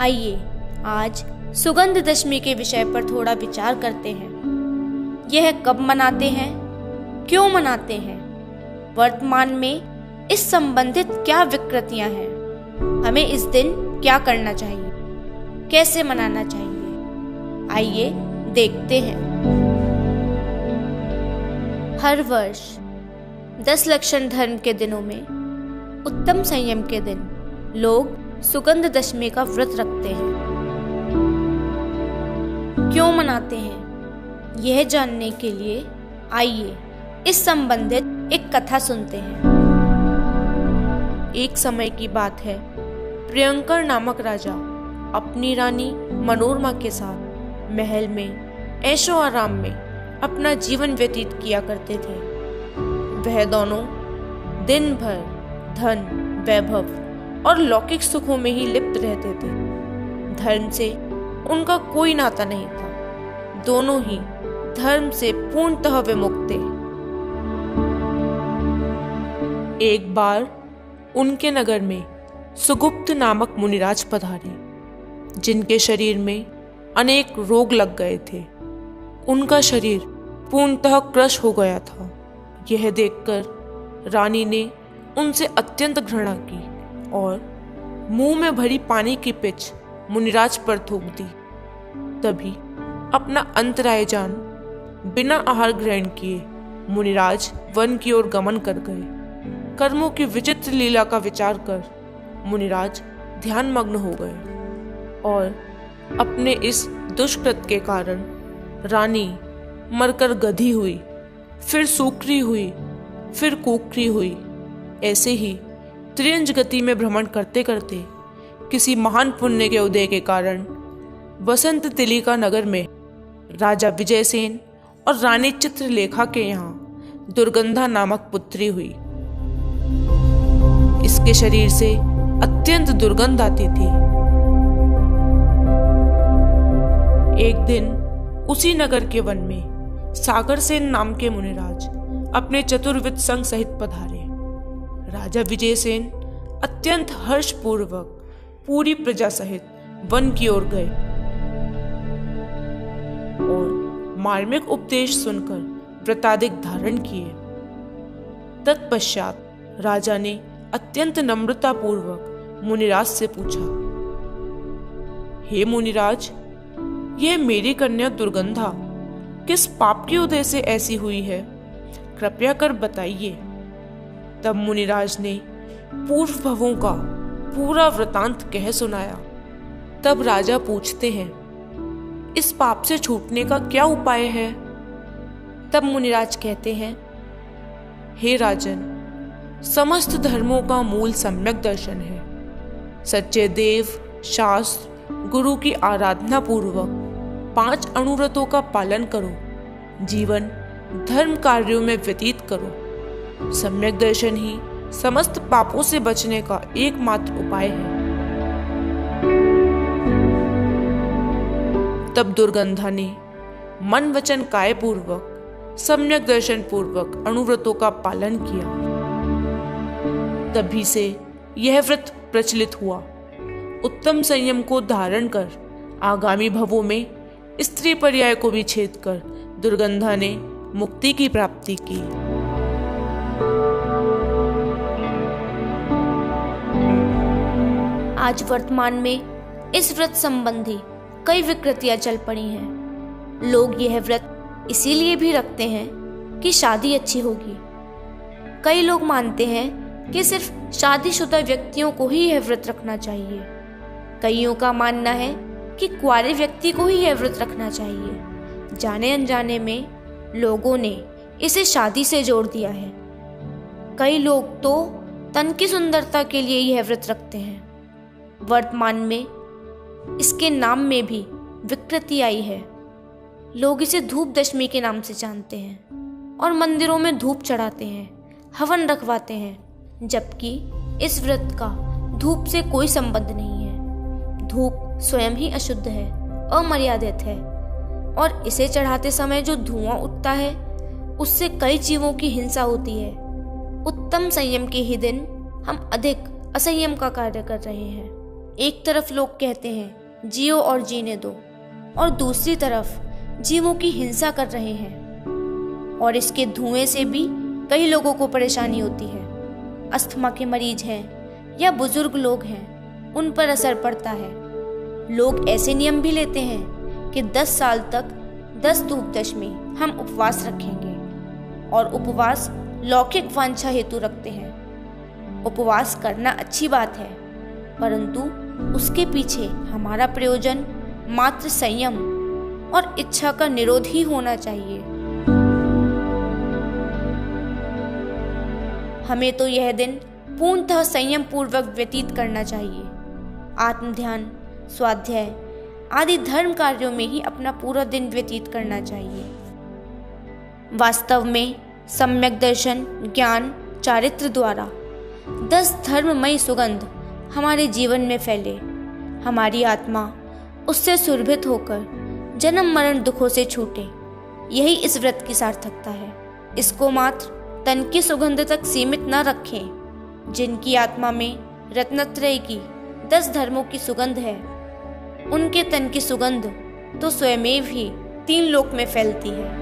आइए आज सुगंध दशमी के विषय पर थोड़ा विचार करते हैं। यह कब मनाते हैं, क्यों मनाते हैं, वर्तमान में इस संबंधित क्या विकृतियां हैं, हमें इस दिन क्या करना चाहिए, कैसे मनाना चाहिए, आइए देखते हैं। हर वर्ष 10 लक्षण धर्म के दिनों में उत्तम संयम के दिन लोग सुगंध दशमी का व्रत रखते हैं। क्यों मनाते हैं, यह जानने के लिए आइए इस संबंधित एक कथा सुनते हैं। एक समय की बात है, प्रियंकर नामक राजा अपनी रानी मनोरमा के साथ महल में ऐशो आराम में अपना जीवन व्यतीत किया करते थे। वह दोनों दिन भर धन, वैभव और लौकिक सुखों में ही लिप्त रहते थे। धर्म से उनका कोई नाता नहीं था, दोनों ही धर्म से पूर्णतः विमुक्त थे। एक बार उनके नगर में सुगुप्त नामक मुनिराज पधारे, जिनके शरीर में अनेक रोग लग गए थे। उनका शरीर पूर्णतः क्रश हो गया था। यह देखकर रानी ने उनसे अत्यंत घृणा की और मुंह में भरी पानी की पिच मुनिराज पर थूक दी। तभी अपना अंतराय जान बिना आहार ग्रहण किए मुनिराज वन की ओर गमन कर गए। कर्मों की विचित्र लीला का विचार कर मुनिराज ध्यानमग्न हो गए और अपने इस दुष्कृत के कारण रानी मरकर गधी हुई, फिर सूखरी हुई, फिर कुकरी हुई। ऐसे ही त्रियंज गति में भ्रमण करते करते किसी महान पुण्य के उदय के कारण वसंत तिलिका नगर में राजा विजयसेन और रानी चित्रलेखा के यहाँ दुर्गंधा नामक पुत्री हुई। इसके शरीर से अत्यंत दुर्गंध आती थी। एक दिन उसी नगर के वन में सागरसेन नाम के मुनिराज अपने चतुर्विद संग सहित पधारे। राजा विजयसेन अत्यंत हर्षपूर्वक पूरी प्रजा सहित वन की ओर गए और मार्मिक उपदेश सुनकर व्रताधिक धारण किए। तत्पश्चात राजा ने अत्यंत नम्रता पूर्वक मुनिराज से पूछा, हे मुनिराज, यह मेरी कन्या दुर्गंधा किस पाप के उदय से ऐसी हुई है, कृपया कर बताइए। तब मुनिराज ने पूर्व भवों का पूरा वृतांत कह सुनाया। तब राजा पूछते हैं, इस पाप से छूटने का क्या उपाय है? तब मुनिराज कहते हैं, हे राजन, समस्त धर्मों का मूल सम्यक दर्शन है। सच्चे देव, शास्त्र, गुरु की आराधना पूर्वक 5 अनुव्रतों का पालन करो, जीवन धर्म कार्यों में व्यतीत करो। सम्यक दर्शन ही समस्त पापों से बचने का एकमात्र उपाय है। तब दुर्गंधा ने मन वचन काय पूर्वक सम्यक दर्शन पूर्वक अनुव्रतों का पालन किया। तभी से यह व्रत प्रचलित हुआ। उत्तम संयम को धारण कर आगामी भवों में स्त्री पर्याय को भी छेद कर दुर्गंधा ने मुक्ति की प्राप्ति की। आज वर्तमान में इस व्रत संबंधी कई विकृतियां चल पड़ी हैं। लोग यह व्रत इसीलिए भी रखते हैं कि शादी अच्छी होगी। कई लोग मानते हैं कि सिर्फ शादीशुदा व्यक्तियों को ही यह व्रत रखना चाहिए। कईयों का मानना है कि कुंवारे व्यक्ति को ही यह व्रत रखना चाहिए। जाने अनजाने में लोगों ने इसे शादी से जोड़ दिया है। कई लोग तो तन की सुंदरता के लिए यह व्रत रखते हैं। वर्तमान में इसके नाम में भी विकृति आई है। लोग इसे धूप दशमी के नाम से जानते हैं और मंदिरों में धूप चढ़ाते हैं, हवन रखवाते हैं, जबकि इस व्रत का धूप से कोई संबंध नहीं है। धूप स्वयं ही अशुद्ध है, अमर्यादित है और इसे चढ़ाते समय जो धुआं उठता है उससे कई जीवों की हिंसा होती है। उत्तम संयम के ही दिन हम अधिक असंयम का कार्य कर रहे हैं। एक तरफ लोग कहते हैं जियो और जीने दो, और दूसरी तरफ जीवों की हिंसा कर रहे हैं। और इसके धुएं से भी कई लोगों को परेशानी होती है। अस्थमा के मरीज हैं या बुजुर्ग लोग हैं, उन पर असर पड़ता है। लोग ऐसे नियम भी लेते हैं कि 10 साल तक 10 धूपदशमी हम उपवास रखेंगे, और उपवास लौकिक वांछा हेतु रखते हैं। उपवास करना अच्छी बात है, परंतु उसके पीछे हमारा प्रयोजन मात्र संयम और इच्छा का निरोध ही होना चाहिए। हमें तो यह दिन पूर्णतः संयम पूर्वक व्यतीत करना चाहिए। आत्मध्यान, स्वाध्याय आदि धर्म कार्यों में ही अपना पूरा दिन व्यतीत करना चाहिए। वास्तव में सम्यक दर्शन, ज्ञान, चारित्र द्वारा 10 धर्ममय सुगंध हमारे जीवन में फैले, हमारी आत्मा उससे सुरभित होकर जन्म मरण दुखों से छूटे, यही इस व्रत की सार्थकता है। इसको मात्र तन की सुगंध तक सीमित न रखें। जिनकी आत्मा में रत्नत्रय की 10 धर्मों की सुगंध है, उनके तन की सुगंध तो स्वयमेव ही 3 लोक में फैलती है।